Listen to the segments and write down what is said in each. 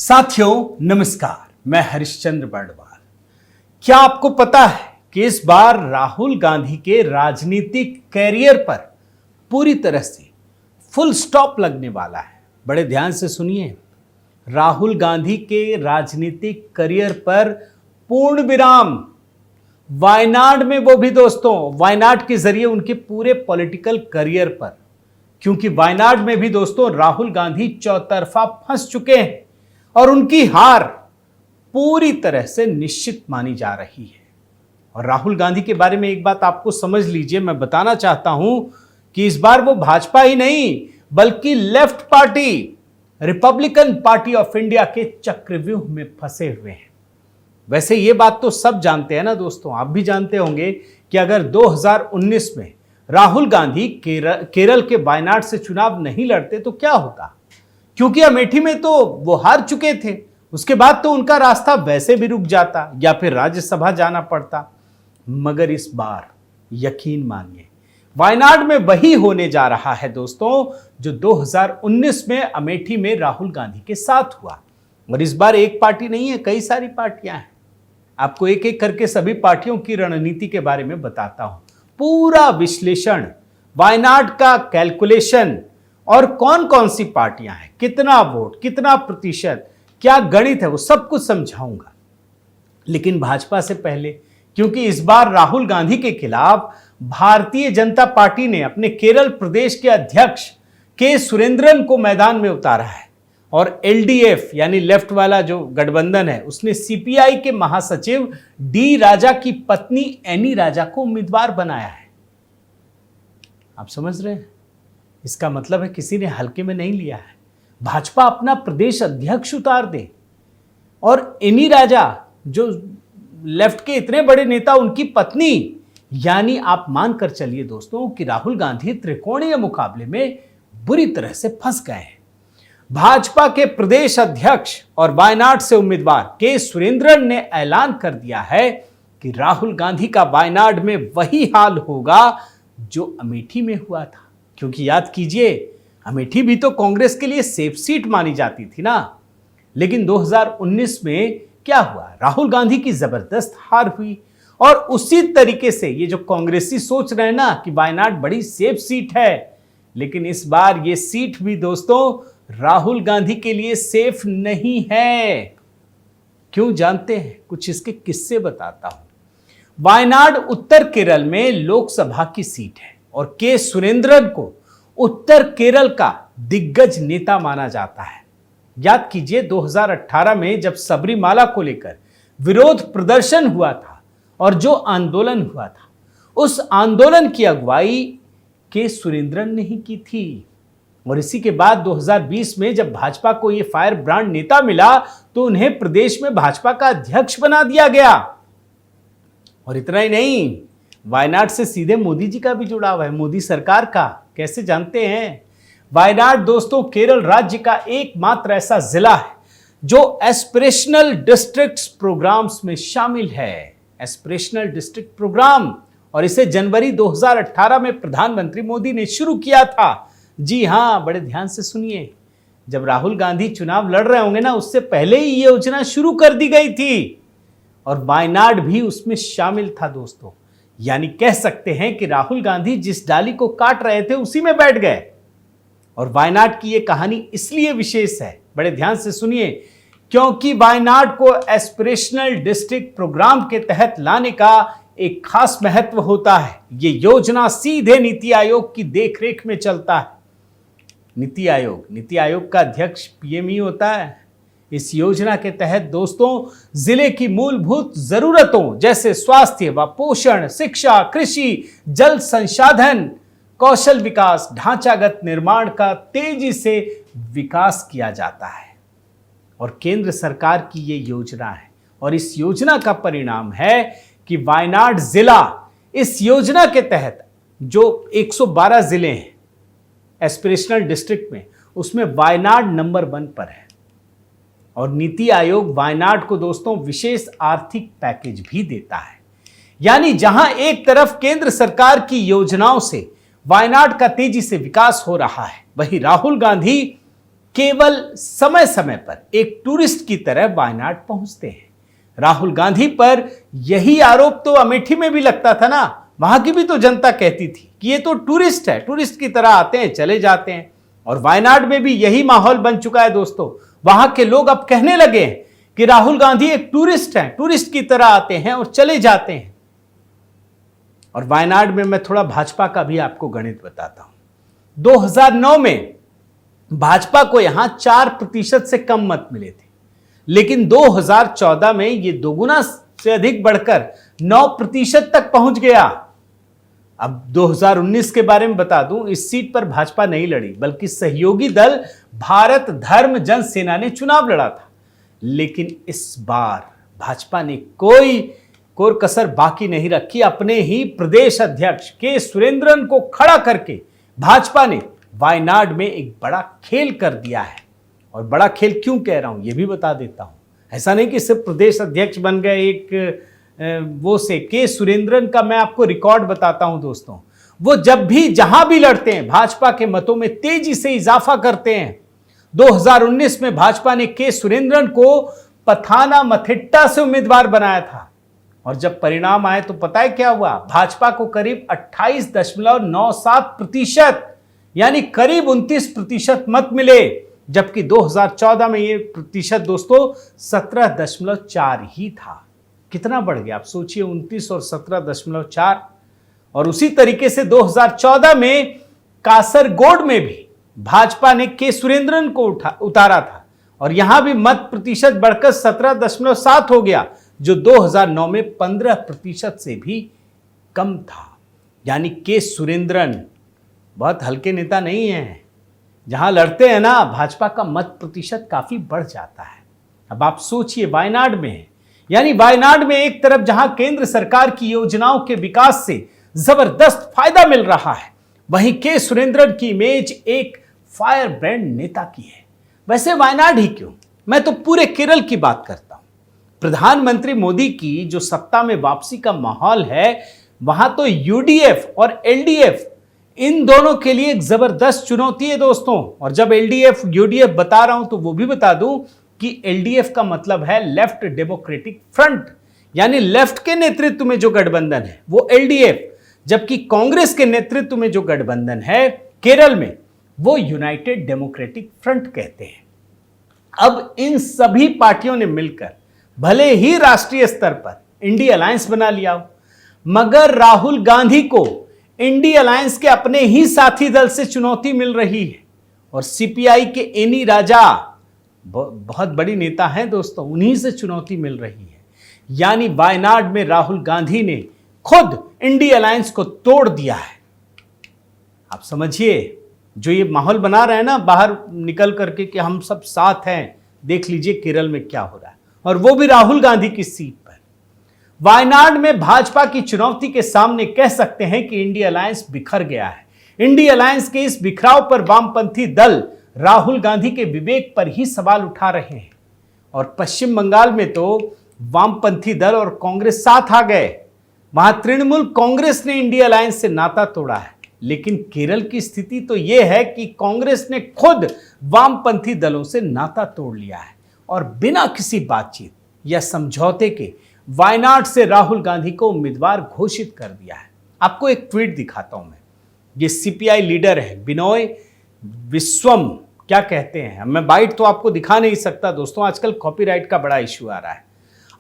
साथियों नमस्कार, मैं हरिश्चंद्र बर्णवाल। क्या आपको पता है कि इस बार राहुल गांधी के राजनीतिक कैरियर पर पूरी तरह से फुल स्टॉप लगने वाला है? बड़े ध्यान से सुनिए, राहुल गांधी के राजनीतिक करियर पर पूर्ण विराम। वायनाड में वो भी दोस्तों, वायनाड के जरिए उनके पूरे पॉलिटिकल करियर पर, क्योंकि वायनाड में भी दोस्तों राहुल गांधी चौतरफा फंस चुके हैं और उनकी हार पूरी तरह से निश्चित मानी जा रही है। और राहुल गांधी के बारे में एक बात आपको समझ लीजिए, मैं बताना चाहता हूं कि इस बार वो भाजपा ही नहीं बल्कि left party, Republican party of India के चक्रव्यूह में फंसे हुए हैं। वैसे ये बात तो सब जानते हैं ना दोस्तों, आप भी जानते होंगे कि अगर 2019 में राहुल गांधी केरल के वायनाड से चुनाव नहीं लड़ते तो क्या होता, क्योंकि अमेठी में तो वो हार चुके थे। उसके बाद तो उनका रास्ता वैसे भी रुक जाता या फिर राज्यसभा जाना पड़ता। मगर इस बार यकीन मानिए, वायनाड में वही होने जा रहा है दोस्तों जो 2019 में अमेठी में राहुल गांधी के साथ हुआ। और इस बार एक पार्टी नहीं है, कई सारी पार्टियां हैं। आपको एक एक करके सभी पार्टियों की रणनीति के बारे में बताता हूं, पूरा विश्लेषण, वायनाड का कैलकुलेशन और कौन कौन सी पार्टियां हैं, कितना वोट, कितना प्रतिशत, क्या गणित है, वो सब कुछ समझाऊंगा। लेकिन भाजपा से पहले, क्योंकि इस बार राहुल गांधी के खिलाफ भारतीय जनता पार्टी ने अपने केरल प्रदेश के अध्यक्ष के सुरेंद्रन को मैदान में उतारा है और एलडीएफ यानी लेफ्ट वाला जो गठबंधन है उसने सीपीआई के महासचिव डी राजा की पत्नी एनी राजा को उम्मीदवार बनाया है। आप समझ रहे हैं, इसका मतलब है किसी ने हल्के में नहीं लिया है। भाजपा अपना प्रदेश अध्यक्ष उतार दे और एनी राजा जो लेफ्ट के इतने बड़े नेता, उनकी पत्नी, यानी आप मानकर चलिए दोस्तों कि राहुल गांधी त्रिकोणीय मुकाबले में बुरी तरह से फंस गए हैं। भाजपा के प्रदेश अध्यक्ष और वायनाड से उम्मीदवार के सुरेंद्रन ने ऐलान कर दिया है कि राहुल गांधी का वायनाड में वही हाल होगा जो अमेठी में हुआ था। क्योंकि याद कीजिए, अमेठी भी तो कांग्रेस के लिए सेफ सीट मानी जाती थी ना। लेकिन 2019 में क्या हुआ, राहुल गांधी की जबरदस्त हार हुई। और उसी तरीके से ये जो कांग्रेसी सोच रहे हैं ना कि वायनाड बड़ी सेफ सीट है, लेकिन इस बार ये सीट भी दोस्तों राहुल गांधी के लिए सेफ नहीं है। क्यों जानते हैं? कुछ इसके किस्से बताता हूं। वायनाड उत्तर केरल में लोकसभा की सीट है और के सुरेंद्रन को उत्तर केरल का दिग्गज नेता माना जाता है। याद कीजिए 2018 में जब सबरीमाला को लेकर विरोध प्रदर्शन हुआ था और जो आंदोलन हुआ था, उस आंदोलन की अगुवाई के सुरेंद्रन ने ही की थी। और इसी के बाद 2020 में जब भाजपा को यह फायर ब्रांड नेता मिला तो उन्हें प्रदेश में भाजपा का अध्यक्ष बना दिया गया। और इतना ही नहीं, वायनाड से सीधे मोदी जी का भी जुड़ाव है, मोदी सरकार का। कैसे जानते हैं? वायनाड दोस्तों केरल राज्य का एकमात्र ऐसा जिला है जो एस्पिरेशनल डिस्ट्रिक्ट्स प्रोग्राम्स में शामिल है। एस्पिरेशनल डिस्ट्रिक्ट प्रोग्राम, और इसे जनवरी 2018 में प्रधानमंत्री मोदी ने शुरू किया था। जी हां, बड़े ध्यान से सुनिए, जब राहुल गांधी चुनाव लड़ रहे होंगे ना, उससे पहले ही ये योजना शुरू कर दी गई थी और वायनाड भी उसमें शामिल था दोस्तों। यानी कह सकते हैं कि राहुल गांधी जिस डाली को काट रहे थे उसी में बैठ गए। और वायनाड की यह कहानी इसलिए विशेष है, बड़े ध्यान से सुनिए, क्योंकि वायनाड को एस्पिरेशनल डिस्ट्रिक्ट प्रोग्राम के तहत लाने का एक खास महत्व होता है। यह योजना सीधे नीति आयोग की देखरेख में चलता है। नीति आयोग का अध्यक्ष पीएम ही होता है। इस योजना के तहत दोस्तों जिले की मूलभूत जरूरतों जैसे स्वास्थ्य व पोषण, शिक्षा, कृषि, जल संसाधन, कौशल विकास, ढांचागत निर्माण का तेजी से विकास किया जाता है। और केंद्र सरकार की ये योजना है और इस योजना का परिणाम है कि वायनाड जिला इस योजना के तहत जो 112 जिले हैं एस्पिरेशनल डिस्ट्रिक्ट में, उसमें वायनाड नंबर 1 पर है। और नीति आयोग वायनाड को दोस्तों विशेष आर्थिक पैकेज भी देता है। यानी जहां एक तरफ केंद्र सरकार की योजनाओं से वायनाड का तेजी से विकास हो रहा है, वहीं राहुल गांधी केवल समय समय पर एक टूरिस्ट की तरह वायनाड पहुंचते हैं। राहुल गांधी पर यही आरोप तो अमेठी में भी लगता था ना, वहां की भी तो जनता कहती थी कि ये तो टूरिस्ट है, टूरिस्ट की तरह आते हैं चले जाते हैं। और वायनाड में भी यही माहौल बन चुका है दोस्तों। वहां के लोग अब कहने लगे हैं कि राहुल गांधी एक टूरिस्ट हैं, टूरिस्ट की तरह आते हैं और चले जाते हैं। और वायनाड में मैं थोड़ा भाजपा का भी आपको गणित बताता हूं। 2009 में भाजपा को यहां 4% से कम मत मिले थे, लेकिन 2014 में ये दोगुना से अधिक बढ़कर 9% तक पहुंच गया। अब 2019 के बारे में बता दूं, इस सीट पर भाजपा नहीं लड़ी, बल्कि सहयोगी दल भारत धर्म जन सेना ने चुनाव लड़ा था। लेकिन इस बार भाजपा ने कोई कसर बाकी नहीं रखी। अपने ही प्रदेश अध्यक्ष के सुरेंद्रन को खड़ा करके भाजपा ने वायनाड में एक बड़ा खेल कर दिया है। और बड़ा खेल क्यों कह रहा हूं यह भी बता देता हूं। ऐसा नहीं कि सिर्फ प्रदेश अध्यक्ष बन गए एक वो से के सुरेंद्रन का मैं आपको रिकॉर्ड बताता हूं दोस्तों। वो जब भी जहां भी लड़ते हैं भाजपा के मतों में तेजी से इजाफा करते हैं। 2019 में भाजपा ने के सुरेंद्रन को पथाना मथिट्टा से उम्मीदवार बनाया था, और जब परिणाम आए तो पता है क्या हुआ? भाजपा को करीब 28.97% यानी करीब 29% मत मिले, जबकि 2014 में ये प्रतिशत दोस्तों 17.4 ही था। कितना बढ़ गया आप सोचिए, 29 और 17.4। और उसी तरीके से 2014 में कासरगोड में भी भाजपा ने के सुरेंद्रन को उतारा था, और यहां भी मत प्रतिशत बढ़कर 17.7 हो गया, जो 2009 में 15% से भी कम था। यानी के सुरेंद्रन बहुत हल्के नेता नहीं है। जहां लड़ते हैं ना, भाजपा का मत प्रतिशत काफी बढ़ जाता है। अब आप सोचिए वायनाड में है, यानी वायनाड में एक तरफ जहां केंद्र सरकार की योजनाओं के विकास से जबरदस्त फायदा मिल रहा है, वहीं के सुरेंद्रन की इमेज एक फायर ब्रांड नेता की है। वैसे वायनाड ही क्यों, मैं तो पूरे केरल की बात करता हूं। प्रधानमंत्री मोदी की जो सत्ता में वापसी का माहौल है, वहां तो यूडीएफ और एलडीएफ इन दोनों के लिए एक जबरदस्त चुनौती है दोस्तों। और जब एलडीएफ यूडीएफ बता रहा हूं तो वो भी बता दूं कि एलडीएफ का मतलब है लेफ्ट डेमोक्रेटिक फ्रंट, यानी लेफ्ट के नेतृत्व में जो गठबंधन है वो एलडीएफ, जबकि कांग्रेस के नेतृत्व में जो गठबंधन है केरल में वो यूनाइटेड डेमोक्रेटिक फ्रंट कहते हैं। अब इन सभी पार्टियों ने मिलकर भले ही राष्ट्रीय स्तर पर इंडी अलायंस बना लिया हो, मगर राहुल गांधी को इंडी अलायंस के अपने ही साथी दल से चुनौती मिल रही है। और सीपीआई के एनी राजा बहुत बड़ी नेता हैं दोस्तों, उन्हीं से चुनौती मिल रही है। यानी वायनाड में राहुल गांधी ने खुद इंडी अलायंस को तोड़ दिया है। आप समझिए, जो ये माहौल बना रहे हैं ना बाहर निकल करके कि हम सब साथ हैं, देख लीजिए केरल में क्या हो रहा है, और वो भी राहुल गांधी की सीट पर। वायनाड में भाजपा की चुनौती के सामने कह सकते हैं कि इंडी अलायंस बिखर गया है। इंडी अलायंस के इस बिखराव पर वामपंथी दल राहुल गांधी के विवेक पर ही सवाल उठा रहे हैं। और पश्चिम बंगाल में तो वामपंथी दल और कांग्रेस साथ आ गए। वहां तृणमूल कांग्रेस ने इंडी अलायंस से नाता तोड़ा है, लेकिन केरल की स्थिति तो यह है कि कांग्रेस ने खुद वामपंथी दलों से नाता तोड़ लिया है और बिना किसी बातचीत या समझौते के वायनाड से राहुल गांधी को उम्मीदवार घोषित कर दिया है। आपको एक ट्वीट दिखाता हूं मैं। ये सीपीआई लीडर है बिनोय विश्वम, क्या कहते हैं, मैं बाइट तो आपको दिखा नहीं सकता दोस्तों, आजकल कॉपीराइट का बड़ा इश्यू आ रहा है।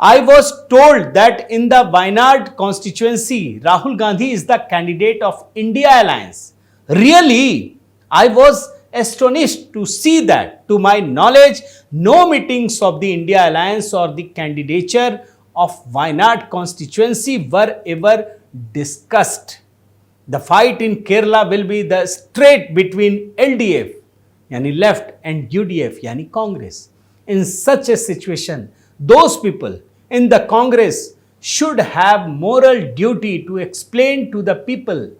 I was told that in the Wayanad constituency, Rahul Gandhi is the candidate of India Alliance. Really, I was astonished to see that. To my knowledge, no meetings of the India Alliance or the candidature of Wayanad constituency were ever discussed. The fight in Kerala will be the straight between LDF, yani left, and UDF, yani Congress. In such a situation, those people in the Congress should have moral duty to explain to the people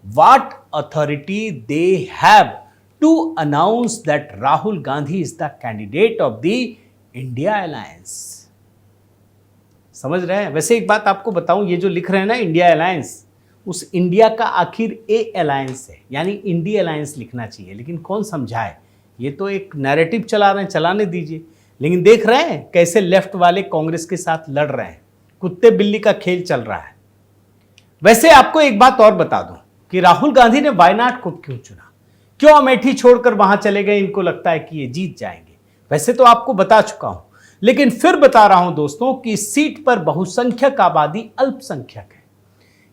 what authority they have to announce that Rahul Gandhi is the candidate of the India Alliance. समझ रहे हैं? वैसे एक बात आपको बताऊं, ये जो लिख रहे हैं ना इंडिया अलायंस, उस इंडिया का आखिर ए अलायंस है, यानी इंडिया अलायंस लिखना चाहिए, लेकिन कौन समझाए ये तो एक नैरेटिव चला रहे हैं, चलाने दीजिए। लेकिन देख रहे हैं कैसे लेफ्ट वाले कांग्रेस के साथ लड़ रहे हैं, कुत्ते बिल्ली का खेल चल रहा है। वैसे आपको एक बात और बता दूं कि राहुल गांधी ने वायनाड को क्यों चुना, क्यों अमेठी छोड़कर वहां चले गए, इनको लगता है कि ये जीत जाएंगे। वैसे तो आपको बता चुका हूं, लेकिन फिर बता रहा हूं दोस्तों कि इस सीट पर बहुसंख्यक आबादी अल्पसंख्यक है।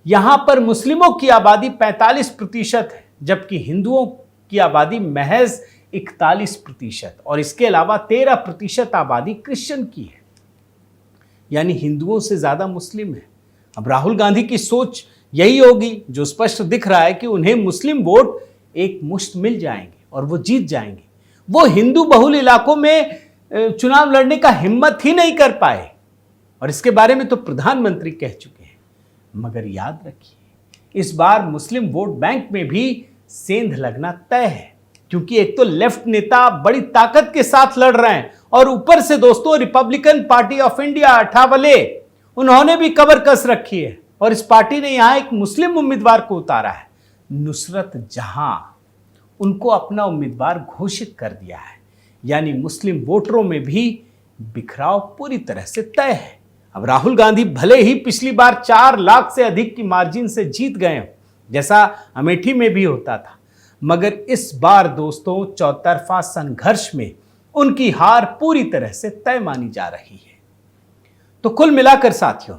यहां पर मुस्लिमों की आबादी 45% है, जबकि हिंदुओं की आबादी महज 41% और इसके अलावा 13% आबादी क्रिश्चियन की है, यानी हिंदुओं से ज्यादा मुस्लिम है। अब राहुल गांधी की सोच यही होगी, जो स्पष्ट दिख रहा है कि उन्हें मुस्लिम वोट एक मुश्त मिल जाएंगे और वो जीत जाएंगे। वो हिंदू बहुल इलाकों में चुनाव लड़ने का हिम्मत ही नहीं कर पाए, और इसके बारे में तो प्रधानमंत्री कह चुके हैं। मगर याद रखिए, इस बार मुस्लिम वोट बैंक में भी सेंध लगना तय है, क्योंकि एक तो लेफ्ट नेता बड़ी ताकत के साथ लड़ रहे हैं, और ऊपर से दोस्तों Republican party of India Athawale, उन्होंने भी कमर कस रखी है, और इस पार्टी ने यहां एक मुस्लिम उम्मीदवार को उतारा है, नुसरत जहां, उनको अपना उम्मीदवार घोषित कर दिया है। यानी मुस्लिम वोटरों में भी बिखराव पूरी तरह से तय है। अब राहुल गांधी भले ही पिछली बार 4 लाख से अधिक की मार्जिन से जीत गए हो, जैसा अमेठी में भी होता था, मगर इस बार दोस्तों चौतरफा संघर्ष में उनकी हार पूरी तरह से तय मानी जा रही है। तो कुल मिलाकर साथियों,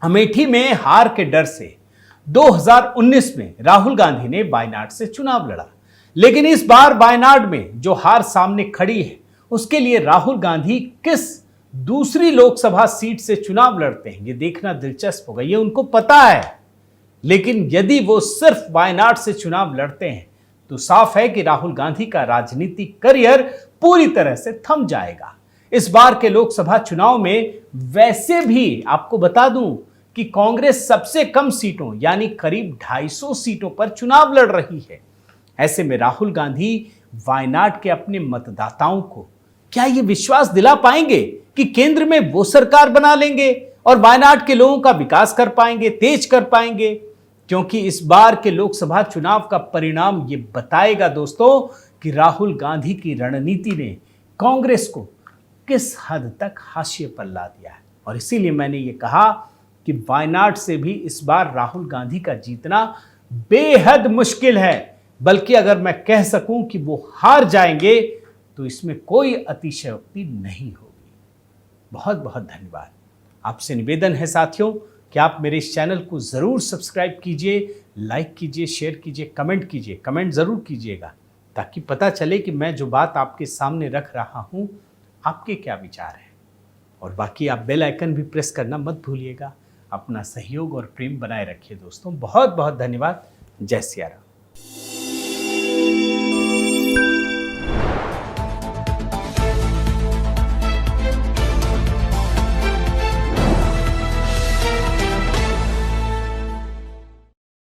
अमेठी में हार के डर से 2019 में राहुल गांधी ने वायनाड से चुनाव लड़ा, लेकिन इस बार वायनाड में जो हार सामने खड़ी है, उसके लिए राहुल गांधी किस दूसरी लोकसभा सीट से चुनाव लड़ते हैं, ये देखना दिलचस्प होगा। ये उनको पता है, लेकिन यदि वो सिर्फ वायनाड से चुनाव लड़ते हैं तो साफ है कि राहुल गांधी का राजनीतिक करियर पूरी तरह से थम जाएगा। इस बार के लोकसभा चुनाव में वैसे भी आपको बता दूं कि कांग्रेस सबसे कम सीटों यानी करीब 250 सीटों पर चुनाव लड़ रही है। ऐसे में राहुल गांधी वायनाड के अपने मतदाताओं को क्या ये विश्वास दिला पाएंगे कि केंद्र में वो सरकार बना लेंगे और वायनाड के लोगों का विकास कर पाएंगे, तेज कर पाएंगे? क्योंकि इस बार के लोकसभा चुनाव का परिणाम ये बताएगा दोस्तों कि राहुल गांधी की रणनीति ने कांग्रेस को किस हद तक हाशिए पर ला दिया है। और इसीलिए मैंने ये कहा कि वायनाड से भी इस बार राहुल गांधी का जीतना बेहद मुश्किल है, बल्कि अगर मैं कह सकूं कि वो हार जाएंगे तो इसमें कोई अतिशयोक्ति नहीं होगी। बहुत बहुत धन्यवाद। आपसे निवेदन है साथियों कि आप मेरे इस चैनल को ज़रूर सब्सक्राइब कीजिए, लाइक कीजिए, शेयर कीजिए, कमेंट कीजिए। कमेंट ज़रूर कीजिएगा ताकि पता चले कि मैं जो बात आपके सामने रख रहा हूँ आपके क्या विचार हैं। और बाकी आप बेल आइकन भी प्रेस करना मत भूलिएगा। अपना सहयोग और प्रेम बनाए रखिए दोस्तों। बहुत बहुत धन्यवाद। जय सिया राम।